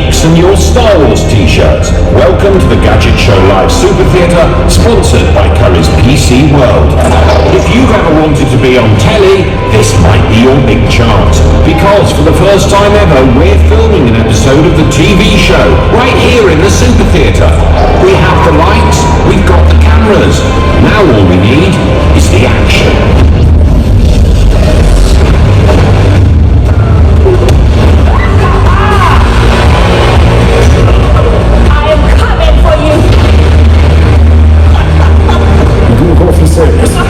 geeks and your Star Wars t-shirts. Welcome to the Gadget Show Live Super Theatre, sponsored by Curry's PC World. If you've ever wanted to be on telly, this might be your big chance. Because for the first time ever, we're filming an episode of the TV show, right here in the Super Theatre. We have the lights, we've got the cameras. Now all we need is the action. Serious. Oh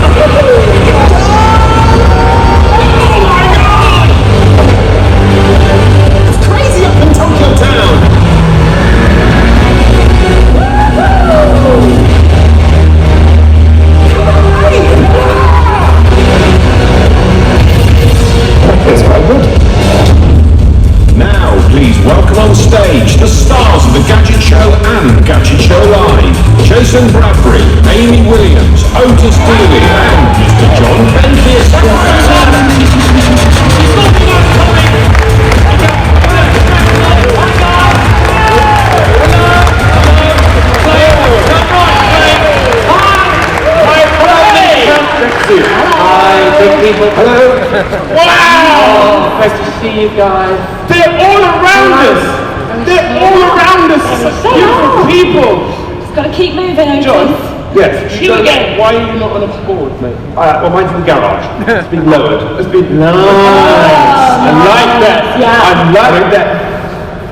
my god! It's crazy up in Tokyo Town! That's quite good. Now, please welcome on stage the stars of the Gadget Show and Gadget Show Live. Jason Bradbury, Amy Williams, Ortis and Mr. John Bentley Esquire. Hi, big people. Hello. Wow! Nice to see you guys. They're all around us! They're all around us! Beautiful people! Got to keep moving, Ortis. John? Yes. You again. Why are you not on a board, mate? Well, mine's in the garage. It's been lowered. It's been nice. I like that. Yeah. I like that.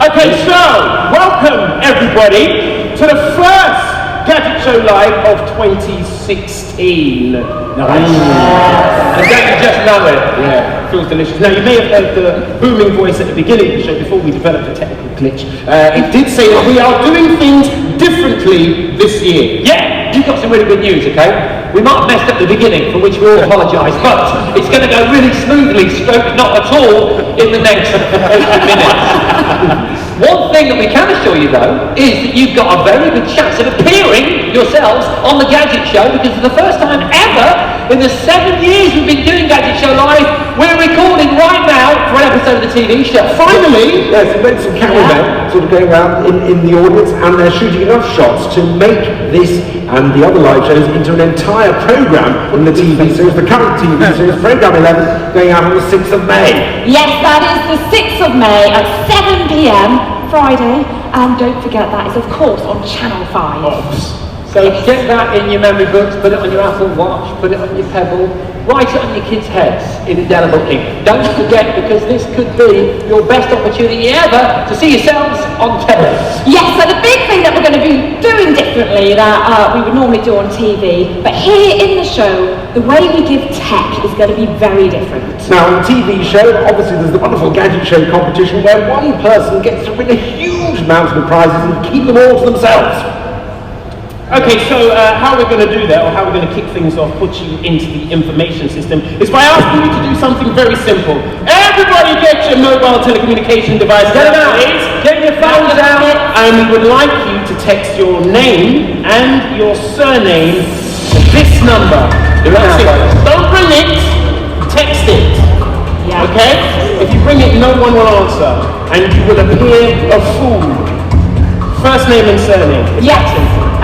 Okay, so welcome everybody to the first Gadget Show Live of 2016. Nice. And don't you just love it? Yeah, feels delicious. Now you may have heard the booming voice at the beginning of the show before we developed a technical glitch. It did say that we are doing things differently this year. Yeah, you've got some really good news, okay? We might have messed up the beginning, for which we all apologise, but it's going to go really smoothly, stroke not at all, in the next 80 minutes. One thing that we can assure you, though, is that you've got a very good chance of appearing yourselves on the Gadget Show, because for the first time ever in the 7 years we've been doing Gadget Show Live, we're recording right now for an episode of the TV show. Finally, yes, we made some cameramen sort of going around in the audience, and they're shooting enough shots to make this and the other live shows into an entire programme in the TV series, the current TV series, Programme 11, going out on the 6th of May. Yes, that is the 6th of May at 7 p.m. Friday, and don't forget that is of course on Channel 5. So get that in your memory books, put it on your Apple Watch, put it on your Pebble, write it on your kids' heads in indelible ink. Don't forget, because this could be your best opportunity ever to see yourselves on television. Yes, so the big thing that we're going to be doing differently that we would normally do on TV, but here in the show, the way we give tech is going to be very different. Now, on the TV show, obviously there's the wonderful Gadget Show competition where one person gets to win a huge amount of prizes and keep them all to themselves. Okay, so how we're going to do that, or how we're going to kick things off, put you into the information system, is by asking you to do something very simple. Everybody get your mobile telecommunication device out, please. Get your phones out, and we would like you to text your name and your surname to this number. Don't bring it, text it. Yeah. Okay? If you bring it, no one will answer, and you will appear a fool. First name and surname. Yes.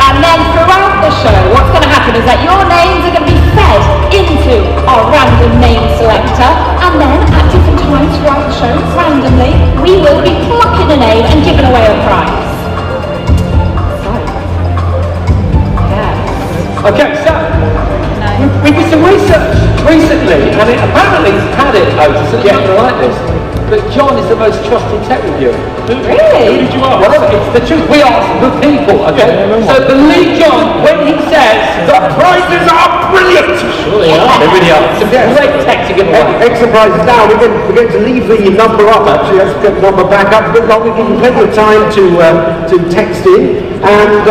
And then throughout the show, what's going to happen is that your names are going to be fed into our random name selector, and then at different times throughout the show, randomly, we will be plucking a name and giving away a prize. So, yeah. Okay, so we did some research recently, and it apparently had it, Ortis, and you're like this, that John is the most trusted tech reviewer. Really? Who did you ask? Well, it's the truth. We ask the people, okay? So believe John when he says The prizes are brilliant! Sure they are. They really are. It's a great tech to give away. Extra prizes now. We're going to leave the number up, actually. Let's get the number back up a bit longer. Give you plenty of time to text in. And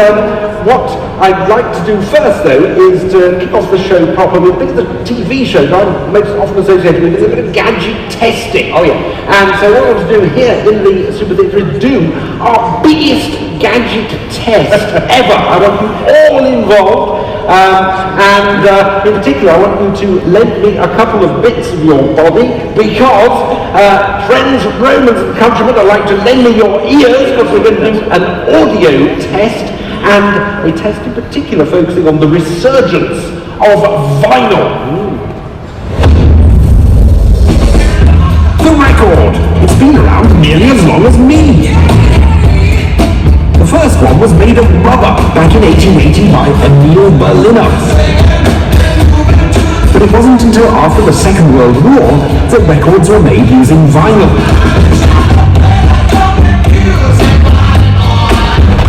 what I'd like to do first, though, is to kick off the show proper with a bit of the TV show that I'm most often associated with, is a bit of gadget testing. Oh, yeah. And so what I want to do here in the Super Theatre is do our biggest gadget test ever. I want you all involved. In particular, I want you to lend me a couple of bits of your body because friends, Romans and countrymen, I'd like to lend me your ears because we're going to do an audio test, and a test in particular focusing on the resurgence of vinyl. The record! It's been around nearly as long as me! The first one was made of rubber back in 1880 by Emil Berliner. But it wasn't until after the Second World War that records were made using vinyl.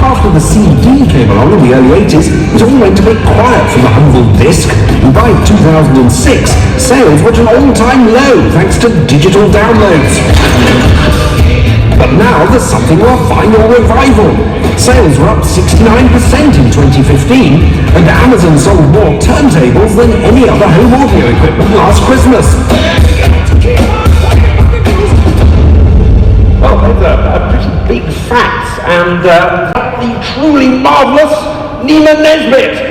After the CD came along in the early 80s, it all went a bit quiet for the humble disc, and by 2006, sales were at an all-time low thanks to digital downloads. But now there's something of a vinyl revival. Sales were up 69% in 2015, and Amazon sold more turntables than any other home audio equipment last Christmas. Well, those are pretty big facts, and the truly marvellous Nina Nesbitt.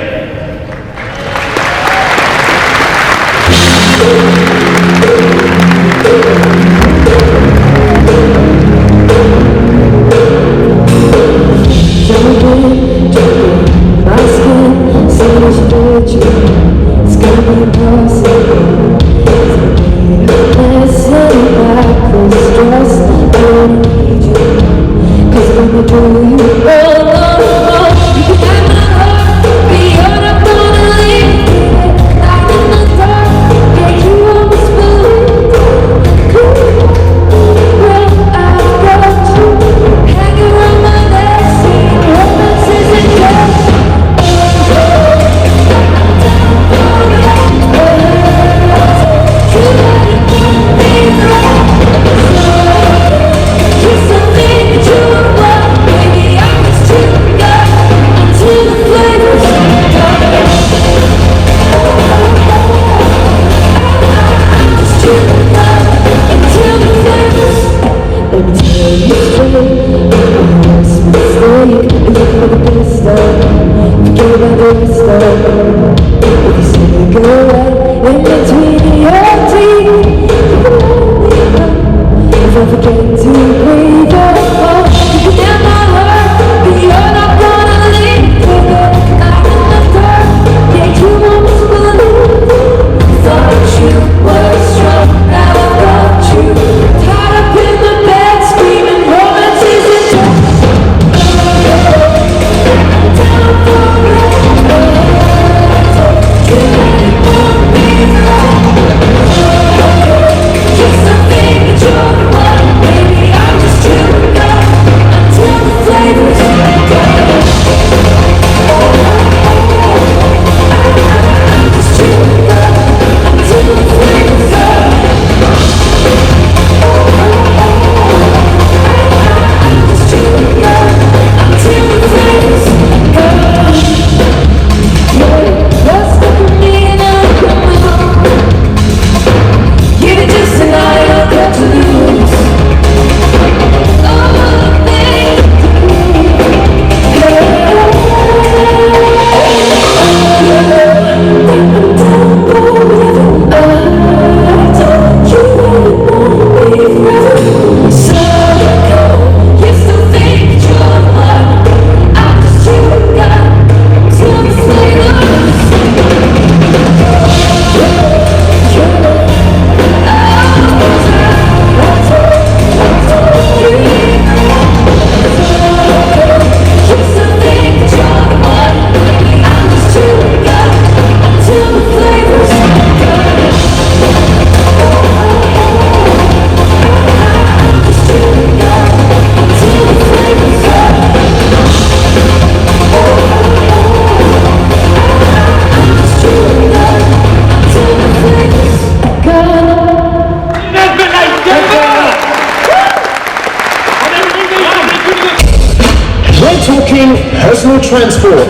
personal transport.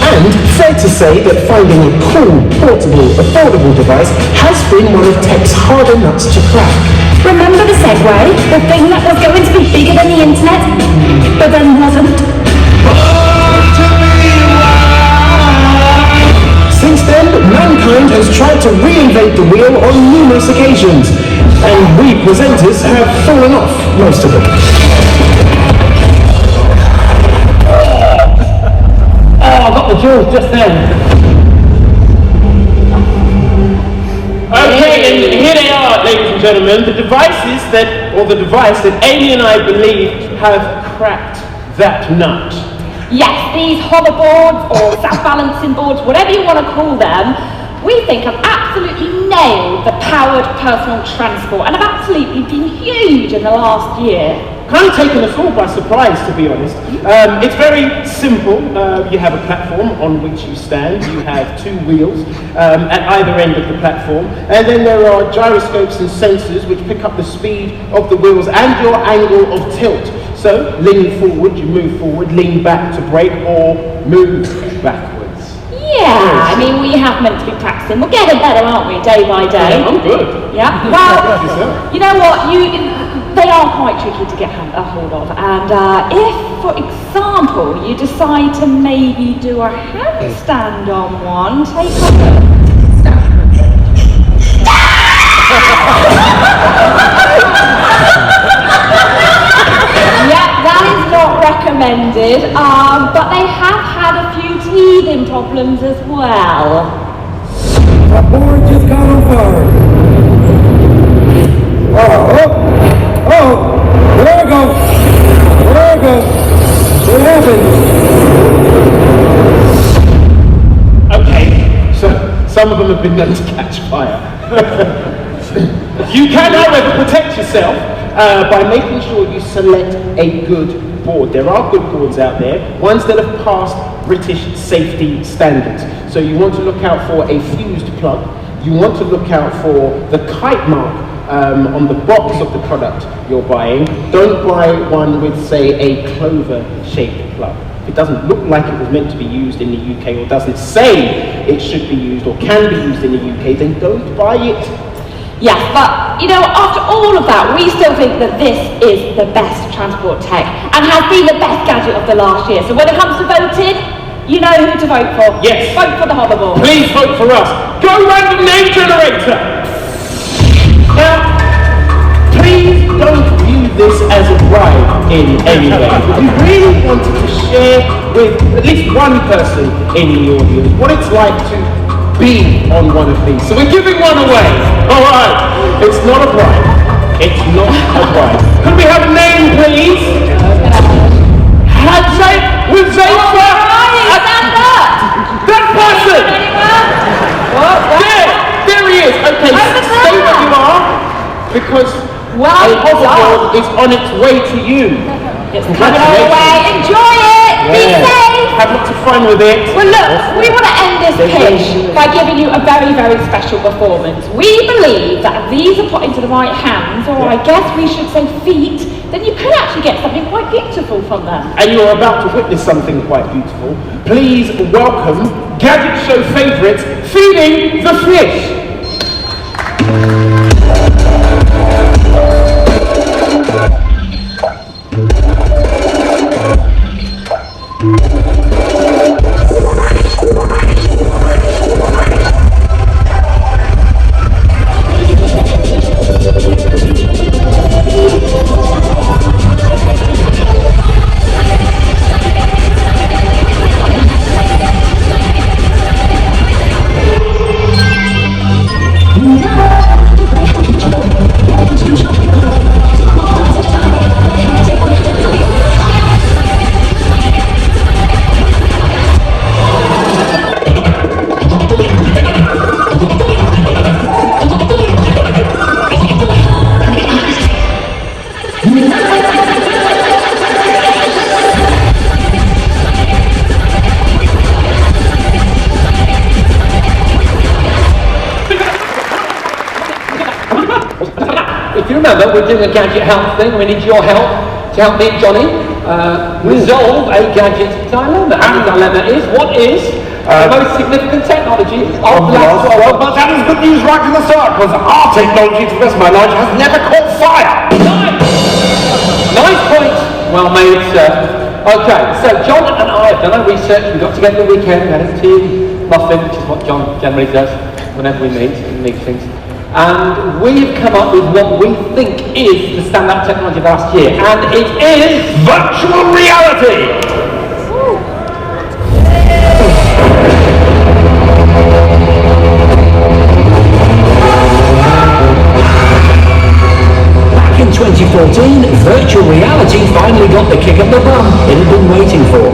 And fair to say that finding a cool, portable, affordable device has been one of tech's harder nuts to crack. Remember the Segway? The thing that was going to be bigger than the internet, but then wasn't? end, mankind has tried to reinvent the wheel on numerous occasions, and we presenters have fallen off most of them. I got the jewels just then. Okay, and here they are, ladies and gentlemen, the device that Amy and I believe have cracked that nut. Yes, these hoverboards or self-balancing boards, whatever you want to call them, we think have absolutely nailed the powered personal transport and have absolutely been huge in the last year. Kind of taken us all by surprise, to be honest. It's very simple. You have a platform on which you stand. You have two wheels at either end of the platform. And then there are gyroscopes and sensors which pick up the speed of the wheels and your angle of tilt. So, lean forward, you move forward, lean back to brake, or move backwards. Yeah, I mean, we have meant to be practicing. We're getting better, aren't we, day by day? Yeah, I'm good. Yeah, well, you know what, they are quite tricky to get a hold of, and if, for example, you decide to maybe do a handstand on one, take a look. Yep, that is not recommended, but they have had a few teething problems as well. My board just got on fire. There we go. What happened? Okay, so some of them have been known to catch fire. You can, however, protect yourself by making sure you select a good board. There are good boards out there, ones that have passed British safety standards. So you want to look out for a fused plug. You want to look out for the kite mark on the box of the product you're buying. Don't buy one with, say, a clover-shaped plug. If it doesn't look like it was meant to be used in the UK, or doesn't say it should be used or can be used in the UK, then don't buy it. Yes, but, you know, after all of that, we still think that this is the best transport tech and has been the best gadget of the last year. So when it comes to voting, you know who to vote for. Yes. Vote for the hoverboard. Please vote for us. Go random name generator. Now, please don't view this as a bribe in any way. We really wanted to share with at least one person in the audience what it's like to be on one of these. So we're giving one away. All right. It's not a bribe. It's not a bribe. Could we have a name, please? Handshake with Zayfa. That person. There he is. Okay, stay where you are, because a hoverboard is on its way to you. It's coming our way. Enjoy it. Be safe. Have lots of fun with it. Well, look, we want to end this pitch by giving you a very, very special performance. We believe that if these are put into the right hands, or I guess we should say feet, then you could actually get something quite beautiful from them. And you're about to witness something quite beautiful. Please welcome Gadget Show favourite, Feeding the Fish. If you remember, we're doing a gadget health thing. We need your help to help me and Johnny resolve a gadget dilemma. And the dilemma is, what is the most significant technology of the last 12 months? That is good news right from the start, because our technology, to the best of my knowledge, has never caught fire. Nice point. Well made, sir. Okay, so John and I have done our research. We got together the weekend, we had a tea, muffin, which is what John generally does whenever we meet in meetings. And we have come up with what we think is the standout technology of last year, and it is Virtual reality! Back in 2014, virtual reality finally got the kick up the bum it had been waiting for,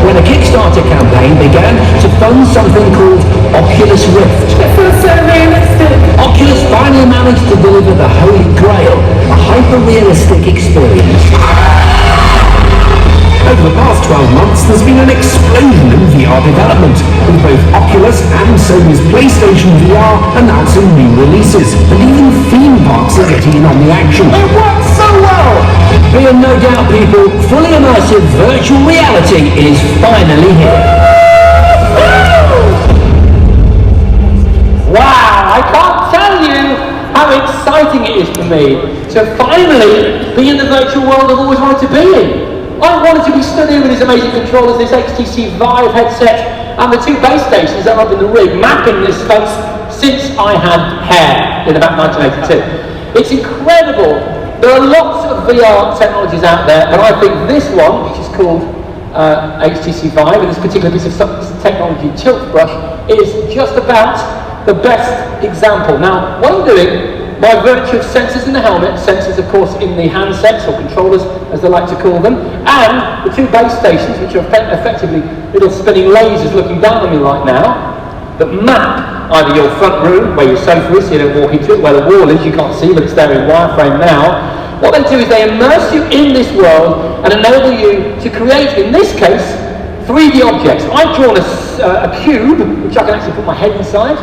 when a Kickstarter campaign began to fund something called Oculus Rift. It feels so realistic. Oculus finally managed to deliver the Holy Grail, a hyper-realistic experience. Over the past 12 months, there's been an explosion in VR development, with both Oculus and Sony's PlayStation VR announcing new releases, and even theme parks are getting in on the action. It works so well! Be in no doubt, people, fully immersive virtual reality is finally here. wow! I can't tell you how exciting it is for me to finally be in the virtual world I've always wanted to be in. I wanted to be stood here with these amazing controllers, this HTC Vive headset, and the two base stations that are up in the rig, mapping this space since I had hair in about 1982. It's incredible. There are lots of VR technologies out there, but I think this one, which is called HTC Vive, and this particular piece of technology, Tilt Brush, is just about the best example. Now, what I'm doing, by virtue of sensors in the helmet, sensors of course in the handsets or controllers as they like to call them, and the two base stations, which are effectively little spinning lasers looking down on me right now, that map either your front room, where your sofa is, so you don't walk into it, where the wall is, you can't see, but it's there in wireframe now. What they do is they immerse you in this world and enable you to create, in this case, 3D objects. I've drawn a cube, which I can actually put my head inside.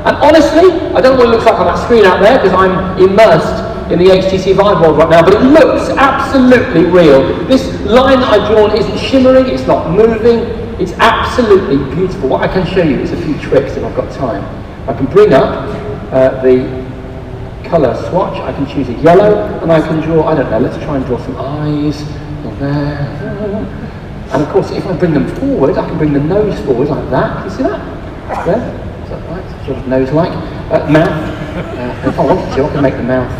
And honestly, I don't know what it looks like on that screen out there because I'm immersed in the HTC Vive world right now, but it looks absolutely real. This line that I've drawn isn't shimmering, it's not moving, it's absolutely beautiful. What I can show you is a few tricks if I've got time. I can bring up the colour swatch, I can choose a yellow, and I can draw, I don't know, let's try and draw some eyes, there. And of course, if I bring them forward, I can bring the nose forward like that. Can you see that? There. Right, sort of nose-like. Mouth. If I wanted to, I can make the mouth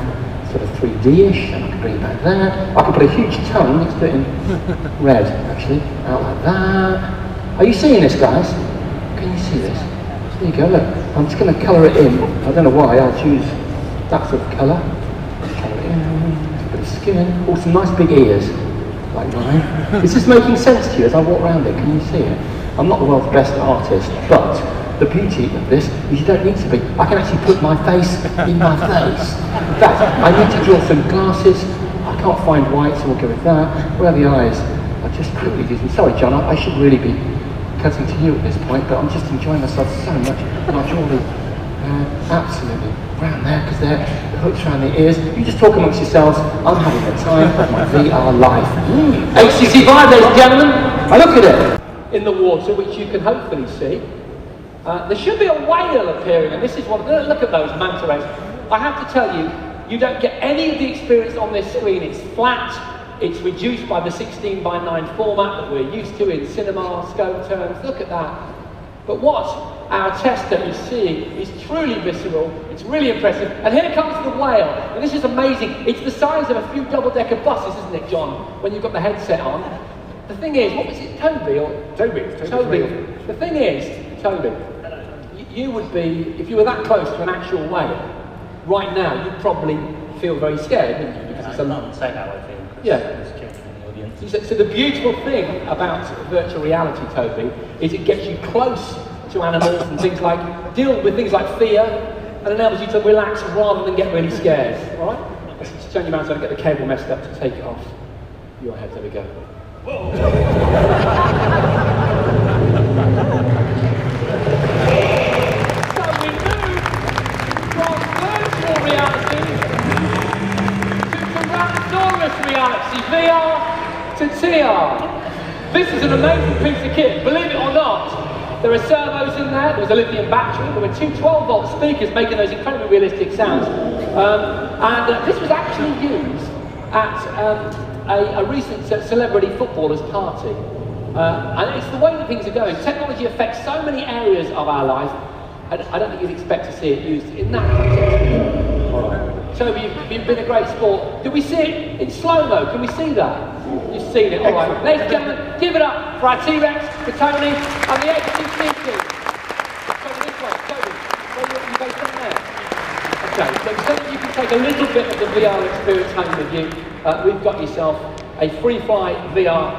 sort of 3D-ish, and I can bring it back there. I can put a huge tongue, let's do it in red, actually, out like that. Are you seeing this, guys? Can you see this? There you go, look. I'm just going to colour it in. I don't know why, I'll choose that sort of colour. Colour it in, a bit of skin. Oh, some nice big ears, like mine. Is this making sense to you as I walk around it? Can you see it? I'm not the world's best artist, but the beauty of this is you don't need to be. I can actually put my face in my face. In fact, I need to draw some glasses. I can't find white, so we'll go with that. Where are the eyes? I just quickly do them. Sorry, John, I should really be cutting to you at this point, but I'm just enjoying myself so much. And I draw the absolutely around there, because they're the hooks around the ears. You just talk amongst yourselves. I'm having the time of my VR life. HTC Vive, ladies and gentlemen. Look at it. In the water, which you can hopefully see. There should be a whale appearing, and this is what, look at those manta rays. I have to tell you, you don't get any of the experience on this screen. It's flat, it's reduced by the 16:9 format that we're used to in cinema, scope terms, look at that. But what our tester is seeing is truly visceral, it's really impressive, and here comes the whale, and this is amazing. It's the size of a few double-decker buses, isn't it, John, when you've got the headset on? The thing is, what was it, Toby? Toby. The thing is, Toby, you would be, if you were that close to an actual whale, right now, you'd probably feel very scared, wouldn't you? Because it's a not say how I feel. Yeah. There's children in the audience. So the beautiful thing about virtual reality, Toby, is it gets you close to animals and things like, deal with things like fear, and enables you to relax rather than get really scared, all right? Let's just turn your mouth so I don't get the cable messed up to take it off your head. There we go. Whoa. Reality, VR to TR. This is an amazing piece of kit, believe it or not. There are servos in there, there's a lithium battery, there were two 12-volt speakers making those incredibly realistic sounds. This was actually used at a recent celebrity footballer's party. And it's the way that things are going. Technology affects so many areas of our lives, and I don't think you'd expect to see it used in that context. All right. Toby, you've been a great sport. Do we see it in slow-mo? Can we see that? You've seen it, all right. Ladies and gentlemen, give it up for our T-Rex, for Tony, and the HTC team. Toby, this way, Toby. You go from there. Okay, so that you can take a little bit of the VR experience home with you, we've got yourself a Free-Fly VR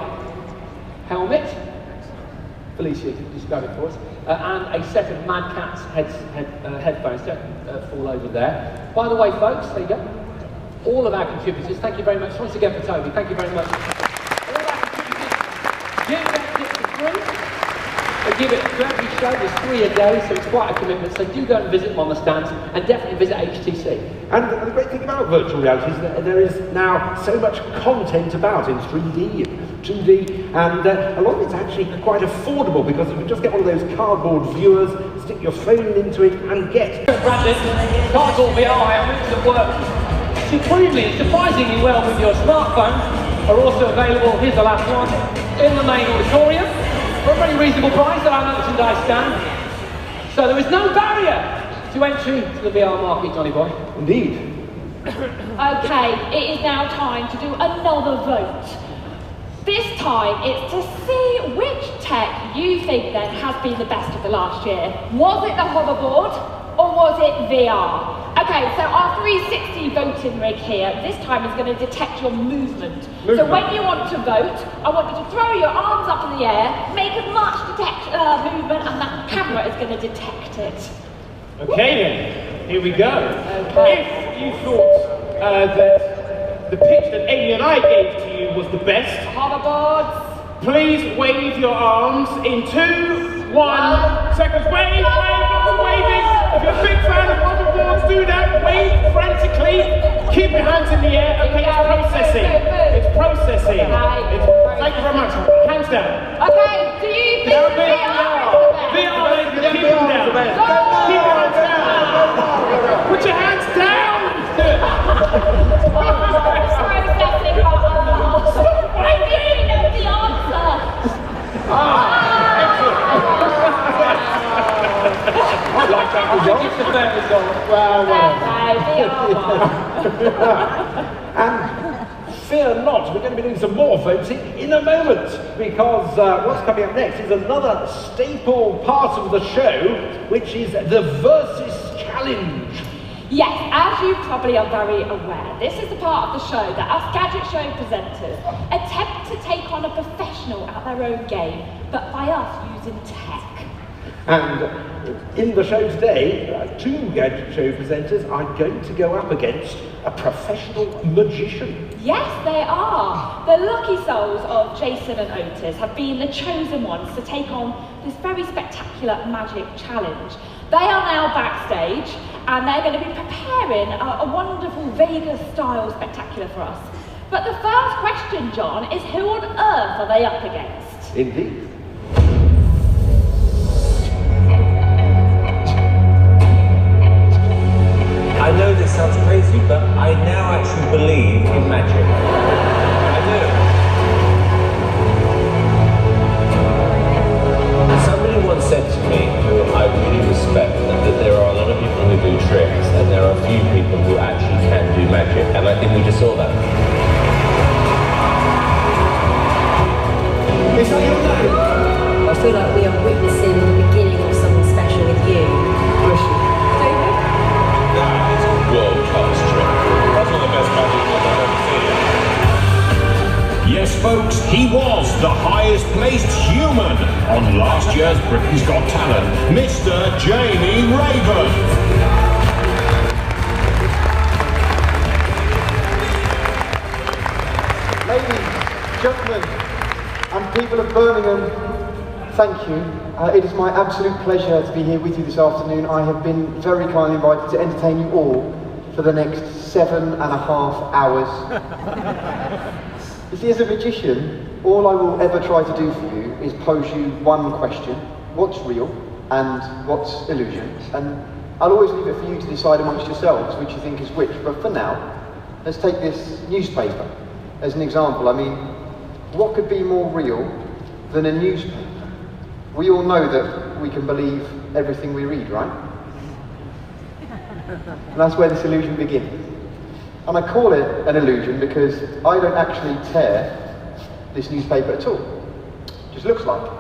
helmet. Felicia, you can just grab it for us. And a set of Mad Catz headphones. Don't fall over there. By the way, folks, there you go. All of our contributors, thank you very much. Once again for Toby, thank you very much. All our contributors, give that gift for free. They give it to every show, there's 3 a day, so it's quite a commitment. So do go and visit them on the stands, and definitely visit HTC. And the great thing about virtual reality is that there is now so much content about in 3D and 2D, and a lot of it's actually quite affordable, because you can just get one of those cardboard viewers, stick your phone into it, and get Brandon, cardboard VR helmets that work supremely and surprisingly well with your smartphone are also available, here's the last one, in the main auditorium for a very reasonable price at our merchandise stand. So there is no barrier to entry to the VR market, Johnny boy. Indeed. Okay, it is now time to do another vote. This time it's to see which tech you think then has been the best of the last year. Was it the hoverboard or was it VR? Okay, so our 360 voting rig here, this time is going to detect your movement. So when you want to vote, I want you to throw your arms up in the air, make as much movement, and that camera is going to detect it. Okay then, here we go. Okay. If you thought that the pitch that Amy and I gave to you was the best, Hoverboards. please wave your arms in 2, 1 seconds. Wave, lots of waving. If you're a big fan of hoverboards, do that. Wave frantically. Keep your hands in the air. Okay, it's processing. It's processing. Thank you very much. Hands down. Okay, do you think VR is the best? VR, keep them down. Keep your hands down. Put your hands down. I really know the answer. I like that result. It's a fair result. And fear not, we're going to be doing some more voting in a moment, because what's coming up next is another staple part of the show, which is the Versus Challenge. Yes, as you probably are very aware, this is the part of the show that us Gadget Show presenters attempt to take on a professional at their own game, but by us using tech. And in the show today, 2 Gadget Show presenters are going to go up against a professional magician. Yes, they are. The lucky souls of Jason and Ortis have been the chosen ones to take on this very spectacular magic challenge. They are now backstage, and they're going to be preparing a wonderful Vegas-style spectacular for us. But the first question, John, is who on earth are they up against? Indeed. I know this sounds crazy, but I now actually believe in magic. I do. Somebody once said to me, who I really respect, that there are a lot of people who do tricks, and there are a few people who actually can do magic, and I think we just saw that. Is that your name? I feel like we are witnessing the beginning of something special with you. That is a world-class trick. That's one of the best magic tricks I've ever seen. Yes, folks, he was the highest placed human on last year's Britain's Got Talent, Mr. Jamie Raven. Ladies, gentlemen, and people of Birmingham, thank you. It is my absolute pleasure to be here with you this afternoon. I have been very kindly invited to entertain you all for the next 7.5 hours. You see, as a magician, all I will ever try to do for you is pose you one question: what's real and what's illusion? And I'll always leave it for you to decide amongst yourselves which you think is which. But for now, let's take this newspaper as an example. I mean, what could be more real than a newspaper. We all know that we can believe everything we read, right? And that's where this illusion begins. And I call it an illusion because I don't actually tear this newspaper at all. It just looks like it.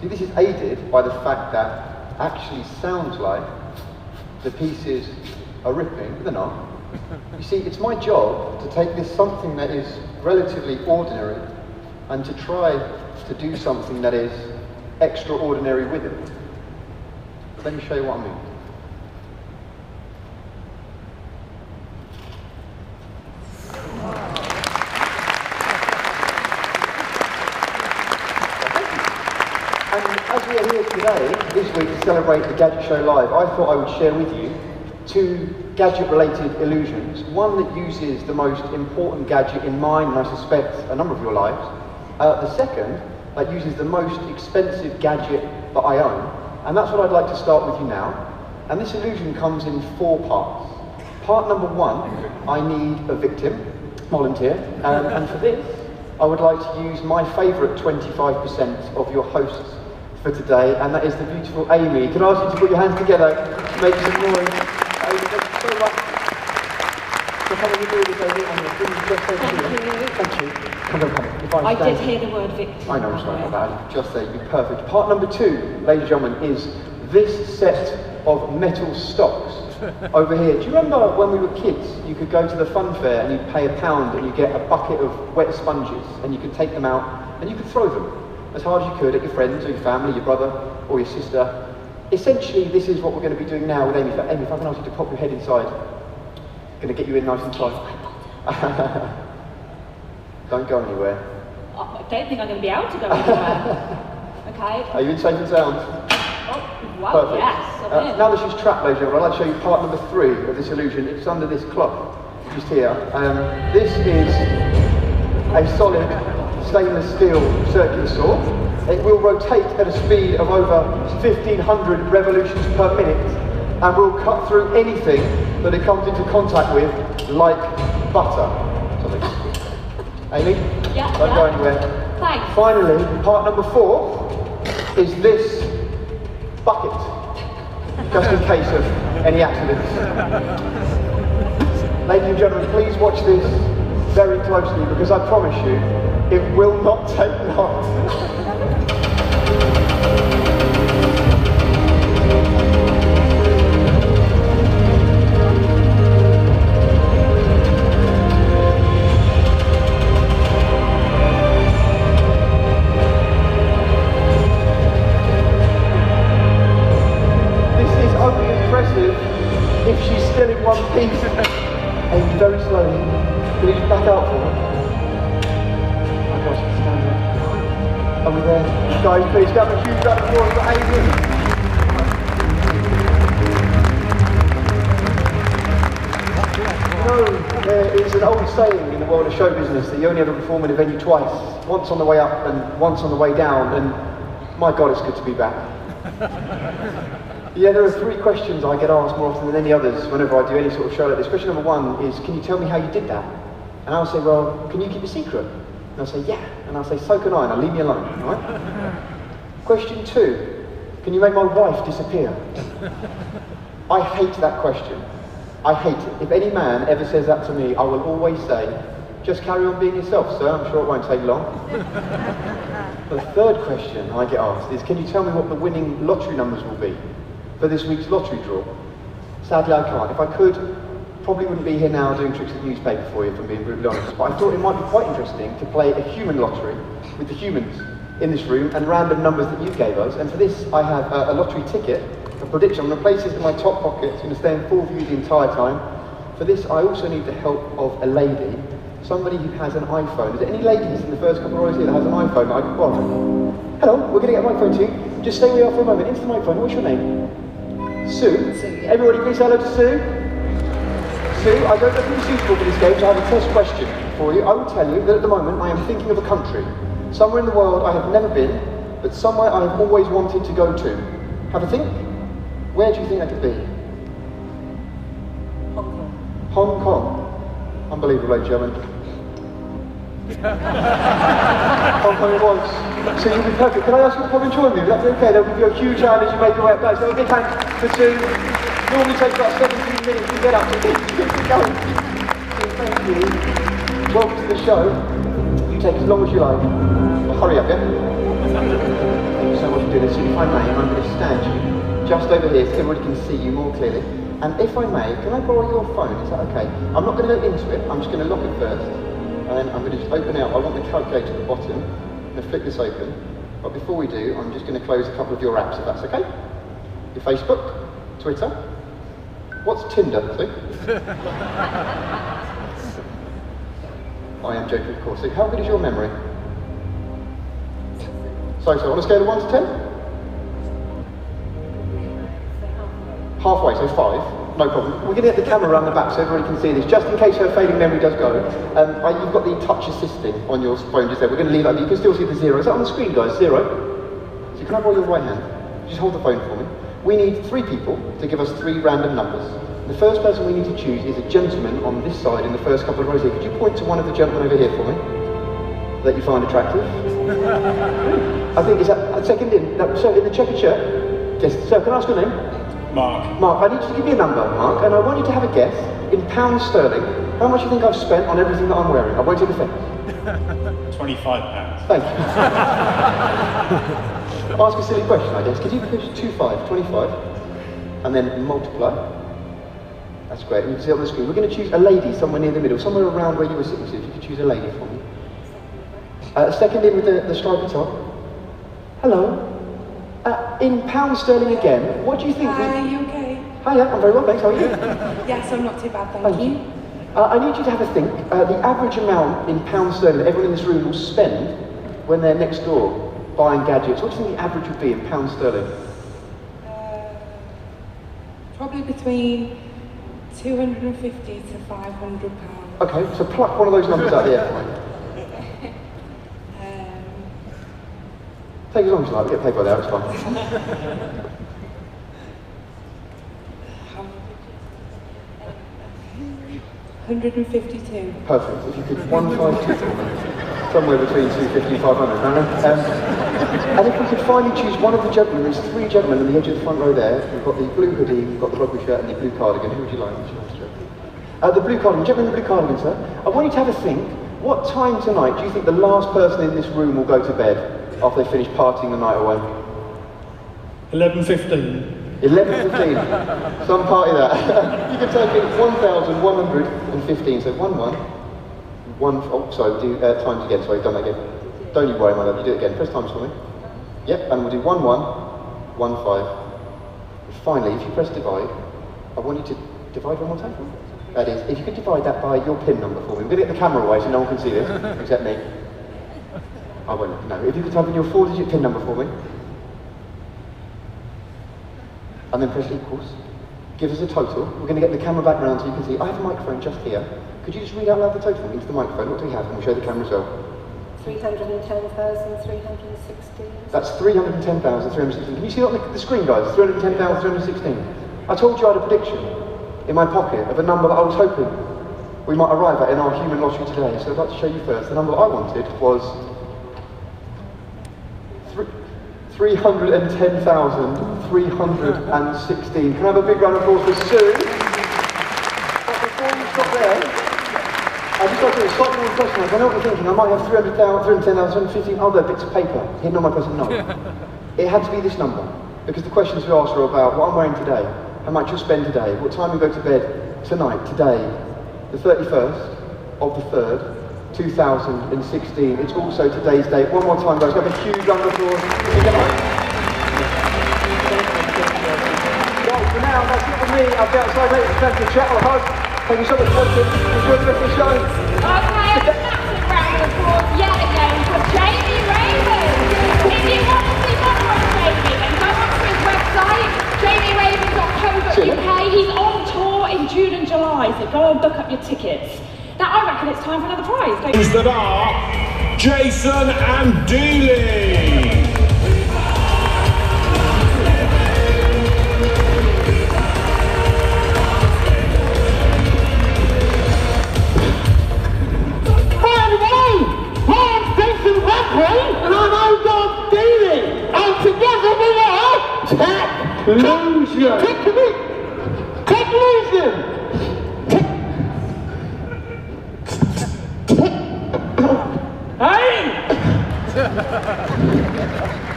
See, this is aided by the fact that it actually sounds like the pieces are ripping, but they're not. You see, it's my job to take this something that is relatively ordinary and to try to do something that is extraordinary with it. Let me show you what I mean. And as we are here today, this week, to celebrate the Gadget Show Live, I thought I would share with you two gadget-related illusions. One that uses the most important gadget in mine, and I suspect a number of your lives. The second that uses the most expensive gadget that I own. And that's what I'd like to start with you now. And this illusion comes in 4 parts. Part number 1, I need a victim, volunteer. And for this, I would like to use my favourite 25% of your hosts for today, and that is the beautiful Amy. Can I ask you to put your hands together, make some noise? Amy, thank you so much for coming and doing this, Amy. I'm going to bring you just over here. Thank you. Come on. If I did hear the word victim. I know, I'm sorry about that. Just there, you're perfect. Part number 2, ladies and gentlemen, is this set of metal stocks over here. Do you remember when we were kids, you could go to the fun fair and you'd pay £1 and you get a bucket of wet sponges and you could take them out and you could throw them as hard as you could at your friends or your family, your brother or your sister. Essentially, this is what we're going to be doing now with Amy. So, Amy, if I can ask you to pop your head inside. Going to get you in nice and tight. Don't go anywhere. I don't think I'm going to be able to go anywhere. Okay. Are you in safe and sound? Oh, wow, perfect. yes. Now that she's trapped, ladies and gentlemen, I'd like to show you part number 3 of this illusion. It's under this cloth, just here. This is a solid stainless steel circular saw. It will rotate at a speed of over 1,500 revolutions per minute and will cut through anything that it comes into contact with, like butter. Amy? Yeah. Don't go anywhere. Thanks. Finally, part number 4 is this bucket, just in case of any accidents. Ladies and gentlemen, please watch this very closely because I promise you, it will not take long. If she's still in one piece, and very slowly, can you just back out for her? Oh gosh, she's standing up. Are we there? Guys, please have a huge round of applause for Amy. You know, there is an old saying in the world of show business that you only ever perform in a venue twice, once on the way up and once on the way down, and my God, it's good to be back. Yeah, there are 3 questions I get asked more often than any others whenever I do any sort of show like this. Question number 1 is, can you tell me how you did that? And I'll say, well, can you keep a secret? And I'll say, yeah. And I'll say, so can I, and I'll leave me alone, all right? Question 2, can you make my wife disappear? I hate that question. I hate it. If any man ever says that to me, I will always say, just carry on being yourself, sir. I'm sure it won't take long. The 3rd question I get asked is, can you tell me what the winning lottery numbers will be for this week's lottery draw? Sadly, I can't. If I could, probably wouldn't be here now doing tricks of the newspaper for you, if I'm being brutally honest. But I thought it might be quite interesting to play a human lottery with the humans in this room and random numbers that you gave us. And for this, I have a lottery ticket, a prediction. I'm going to place this in my top pocket. It's going to stay in full view the entire time. For this, I also need the help of a lady, somebody who has an iPhone. Is there any ladies in the first couple of rows here that has an iPhone that I can borrow? Hello, we're going to get a microphone to you. Just stay where you are for a moment. Into the microphone. What's your name? Sue? Yeah. Everybody please say hello to Sue. Sue, I don't know if you're suitable for this game, so I have a test question for you. I will tell you that at the moment I am thinking of a country, somewhere in the world I have never been, but somewhere I have always wanted to go to. Have a think. Where do you think that could be? Hong Kong. Hong Kong. Unbelievable, ladies and gentlemen. It was. So you'll be perfect. Can I ask you to come and join me? Would that be okay? They'll give you a huge hand as you make your way up back. So a big hand for two. Normally takes about 17 minutes to get up to keep going. So thank you. Welcome to the show. You take as long as you like. Well, hurry up, yeah? Thank you so much for doing this. So if I may, I'm going to stand you just over here so everybody can see you more clearly. And if I may, can I borrow your phone? Is that okay? I'm not going to go into it. I'm just going to lock it first. And then I'm going to just open out. I want the calculator at the bottom. I'm going to flick this open. But before we do, I'm just going to close a couple of your apps, if that's okay. Your Facebook, Twitter. What's Tinder, see? I am joking, of course. So how good is your memory? So on a scale of 1 to 10? Halfway, so 5. No problem. We're going to get the camera around the back so everybody can see this, just in case her fading memory does go. You've got the touch assisting on your phone just there. We're going to leave that, but you can still see the 0. Is that on the screen, guys? 0. So can I borrow your right hand? Just hold the phone for me. We need 3 people to give us 3 random numbers. The first person we need to choose is a gentleman on this side in the first couple of rows here. Could you point to one of the gentlemen over here for me that you find attractive? I think, is that a second in? No, sir, in the checkered shirt? Yes, sir, can I ask your name? Mark. Mark, I need you to give me a number, Mark, and I want you to have a guess, in pounds sterling, how much you think I've spent on everything that I'm wearing. I won't take offence. £25. Thank you. Ask a silly question, I guess. Could you push 25, and then multiply? That's great. And you can see it on the screen. We're going to choose a lady somewhere near the middle, somewhere around where you were sitting. So if you could choose a lady for me. Second in with the stripy top. Hello. In pounds sterling again, what do you think? Hi, are you okay? Hiya, I'm very well, thanks. How are you? Yes, I'm not too bad, thank you. I need you to have a think. The average amount in pounds sterling that everyone in this room will spend when they're next door buying gadgets. What do you think the average would be in pounds sterling? Probably between 250 to 500 pounds. Okay, so pluck one of those numbers out of the air for me. Take as long as you like, we get paid by there, it's fine. 152. Perfect. If you could 152 for me, somewhere between 250 and 500. And if we could finally choose one of the gentlemen, there's 3 gentlemen on the edge of the front row there. We've got the blue hoodie, we've got the rugby shirt and the blue cardigan. Who would you like? The blue cardigan, gentleman in the blue cardigan, sir. I want you to have a think. What time tonight do you think the last person in this room will go to bed after they finish partying the night away? 11:15. 11:15. Some party that. You can take it 1,115. So 1. Oh, sorry. Do times again. Sorry, done that again. Don't you worry, my love. You do it again. Press times for me. Yep. And we'll do 1115. Finally, if you press divide, I want you to divide one more time. That is, if you could divide that by your PIN number for me. We're going to get the camera away so no one can see this, except me. I won't, no. If you could type in your 4-digit PIN number for me. And then press equals. Give us a total. We're going to get the camera back round so you can see. I have a microphone just here. Could you just read out loud the total into the microphone? What do we have? And we'll show the camera as well. 310,316. That's 310,316. Can you see that on the screen, guys? 310,316. I told you I had a prediction in my pocket of a number that I was hoping we might arrive at in our human lottery today. So I'd like to show you first. The number I wanted was 310,316. Can I have a big round of applause for Sue? But before you stop there, I'd just like to stop one question. I know what you're thinking. I might have 310,015 other bits of paper hidden on my person. No. It had to be this number. Because the questions we asked are about what I'm wearing today, how much you'll spend today, what time you go to bed tonight, today, the 31st of the 3rd, 2016. It's also today's date. One more time, guys. Have a huge round of applause. Well, for now, that's it for me. I'll be outside later to thank you, chat or hug. Thank you so much for watching. Enjoy the rest of the show. Okay, a massive round of applause yet again for Jamie Raven. If you want to see more from Jamie, then go onto his website, jamieraven.co.uk. He's on tour in June and July, so go and book up your tickets. Now I reckon it's time for another prize. That are Jason and Dealey. Hi everyone! Hey!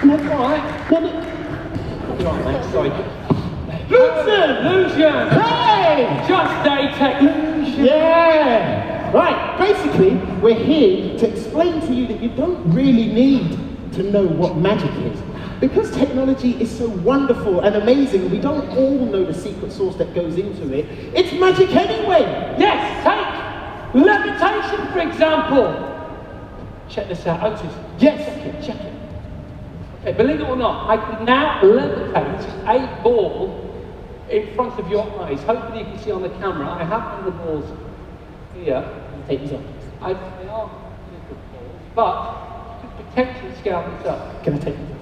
That's all right. Right, mate, sorry. Illusion! Hey! Just a technician. Yeah! Right, basically, we're here to explain to you that you don't really need to know what magic is. Because technology is so wonderful and amazing, we don't all know the secret sauce that goes into it. It's magic anyway! Yes, take levitation, for example. Check this out, Ortis. Yes! Check it. Okay, believe it or not, I can now levitate a ball in front of your eyes. Hopefully you can see on the camera. I have one of the balls here. Take these off. They are little balls, but you could potentially scale this up. Can I take these off?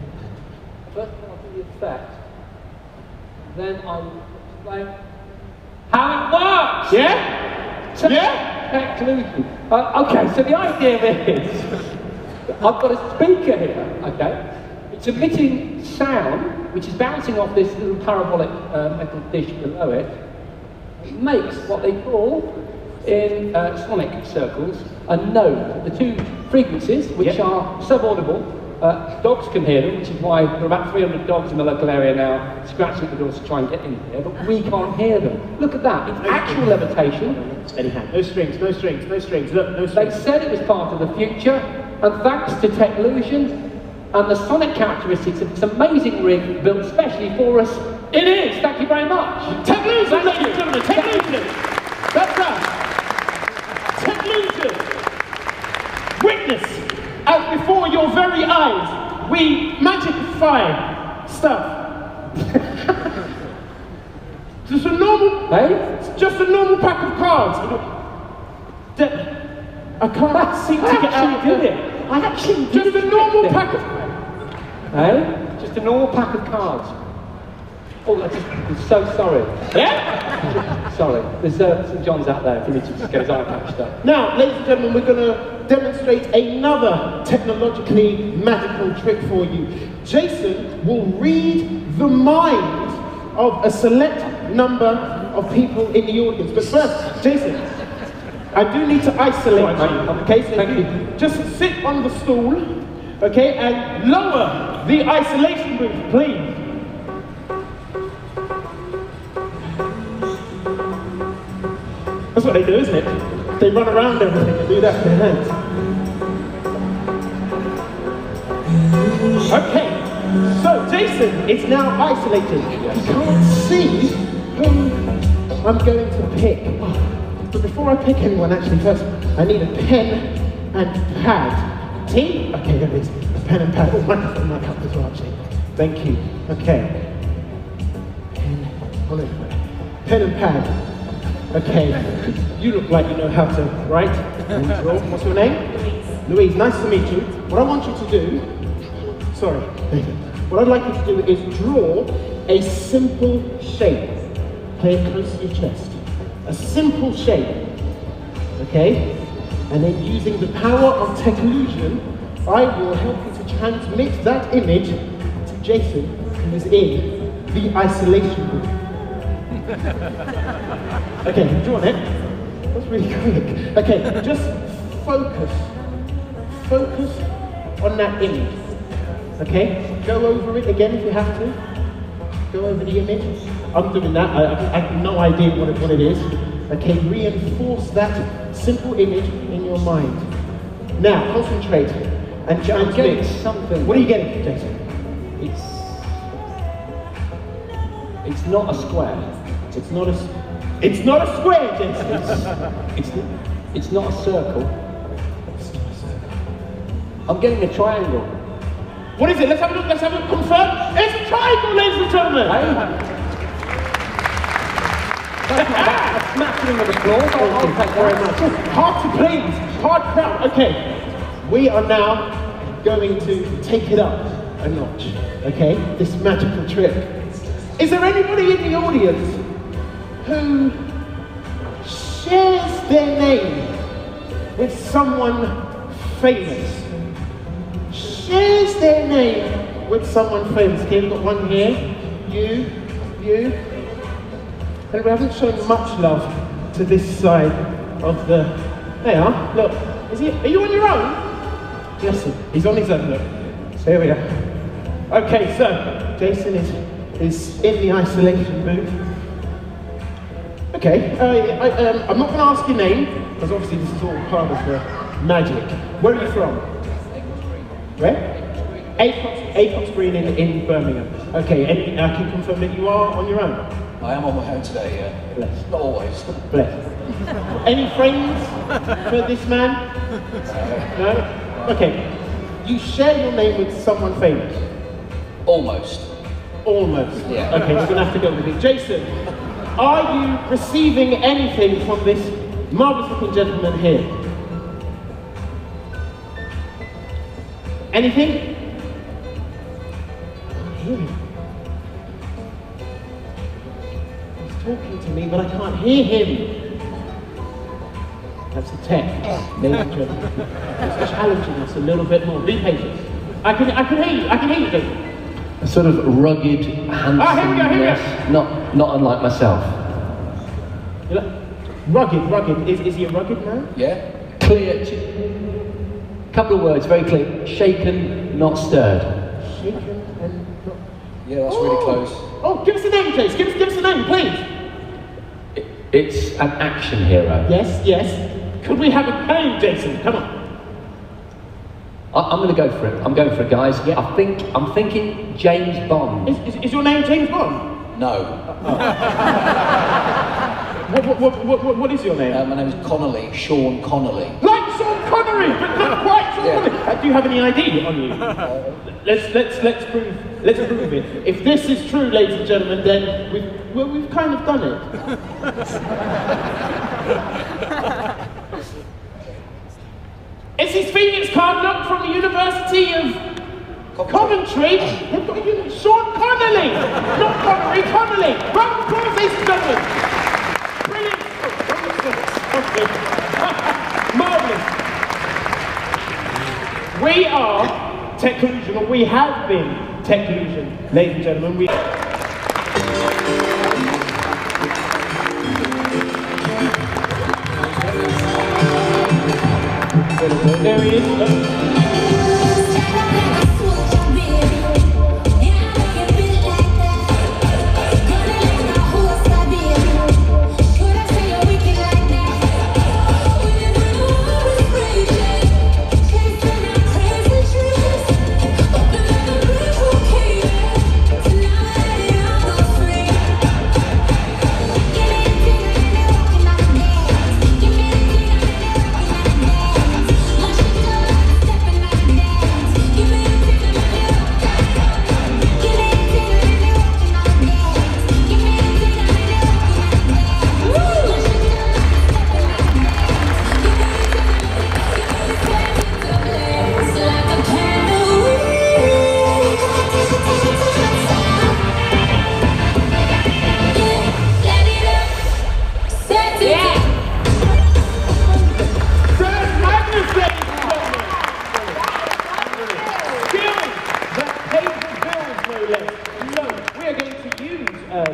First I'll do the effect, then I will explain how it works! Yeah? Technology. Okay, so the idea is, I've got a speaker here, okay? It's emitting sound, which is bouncing off this little parabolic metal dish below it. It makes what they call, in sonic circles, a note. The two frequencies, which are sub-audible, dogs can hear them, which is why there are about 300 dogs in the local area now scratching at the doors to try and get in here, but we can't hear them. Look at that, it's actual levitation. Steady hand. No strings, no strings, no strings. Look, no They strings. said it was part of the future, and thanks to techlusion and the sonic characteristics of this amazing rig built specially for us, it is! Thank you very much! Techlusion, ladies and gentlemen, techlusion! That's us! Techlusion! Witness, as before your very eyes, we magicify stuff. Just a normal, just a normal pack of cards. I can't seem to get out of it. I actually did Just a normal pack of. Just a normal pack of cards. Oh, I'm so sorry. Yeah? Sorry. There's St. John's out there if you need to just get his eye patched up. Now, ladies and gentlemen, we're going to demonstrate another technologically magical trick for you. Jason will read the minds of a select number of people in the audience. But first, Jason, I do need to isolate you. Okay, so Thank you. just sit on the stool, okay, and lower the isolation booth, please. That's what they do, isn't it? They run around everything and do that with their hands. Okay, so Jason is now isolated. He can't see who I'm going to pick. But before I pick anyone, actually, first, I need a pen and pad. Team? Okay, there it is. A pen and pad. Oh, microphone might help as well, actually. Thank you. Okay. Pen and pad. Okay, you look like you know how to write and draw. What's your name? Louise, nice to meet you. What I want you to do, sorry, what I'd like you to do is draw a simple shape. Play it close to your chest. A simple shape, okay? And then using the power of techlusion, I will help you to transmit that image to Jason, who is in the isolation room. Okay, you've drawn it. That's really quick. Okay, just focus. Focus on that image. Okay? Go over it again if you have to. Go over the image. I'm doing that. I have no idea what it is. Okay, reinforce that simple image in your mind. Now, concentrate and transmit. Something. What are you getting, Jason? It's not a square. It's not a square, Jason. It's not a circle. I'm getting a triangle. What is it? Let's have a look. Let's have a look. Confirm. It's a triangle, ladies and gentlemen. Smash him with the floor. Thank you very much. Hard to please. Hard crowd. Okay. We are now going to take it up a notch. Okay. This magical trick. Is there anybody in the audience who shares their name with someone famous? Shares their name with someone famous. Okay, we've got one here. You. And we haven't shown much love to this side of the... There you are, look. Are you on your own? Yes, he's on his own, look. So here we are. Okay, so Jason is in the isolation booth. Okay, I'm not going to ask your name, because obviously this is all part of the magic. Where are you from? Where? Acox Green in Birmingham. Okay, and I can confirm that you are on your own? I am on my own today, yeah. Bless. Not always. Bless. Any friends for this man? No? Okay. You share your name with someone famous? Almost. Almost? Yeah. Okay, we're going to have to go with it. Jason, are you receiving anything from this marvellous looking gentleman here? Anything? I hear him. He's talking to me, but I can't hear him. That's the tech, ladies and gentlemen. It's challenging us a little bit more. Be patient. I can hear you. I can hear you, Jason. A sort of rugged, handsome, here we go. not unlike myself. Rugged. Is he a rugged man? Yeah. Clear. Couple of words, very clear. Shaken, not stirred. Shaken and not... Yeah, that's really close. Oh, give us a name, Jason. Give us a name, please. It's an action hero. Yes. Could we have a name, Jason? Come on. I'm going to go for it. I'm going for it, guys. Yeah. I'm thinking James Bond. Is your name James Bond? No. What is your name? My name is Connolly, Sean Connolly. Like Sean Connery, but not quite Sean Connery. Do you have any ID on you? Let's prove it. If this is true, ladies and gentlemen, then we've kind of done it. Is his Phoenix card look from the University of Coventry? Sean Connolly! Not Connery, Connolly! Round of applause, ladies and gentlemen! Brilliant! Marvellous! We are Techlusion, or we have been Techlusion, ladies and gentlemen. There he is.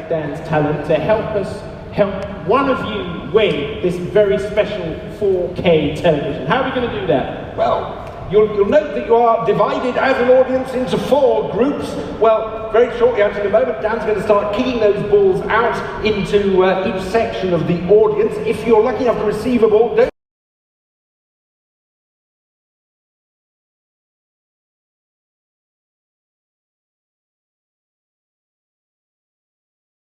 Dan's talent to help one of you win this very special 4K television. How are we going to do that? Well, you'll note that you are divided as an audience into 4 groups. Well, very shortly, actually, in a moment, Dan's going to start kicking those balls out into each section of the audience. If you're lucky enough to receive a ball, don't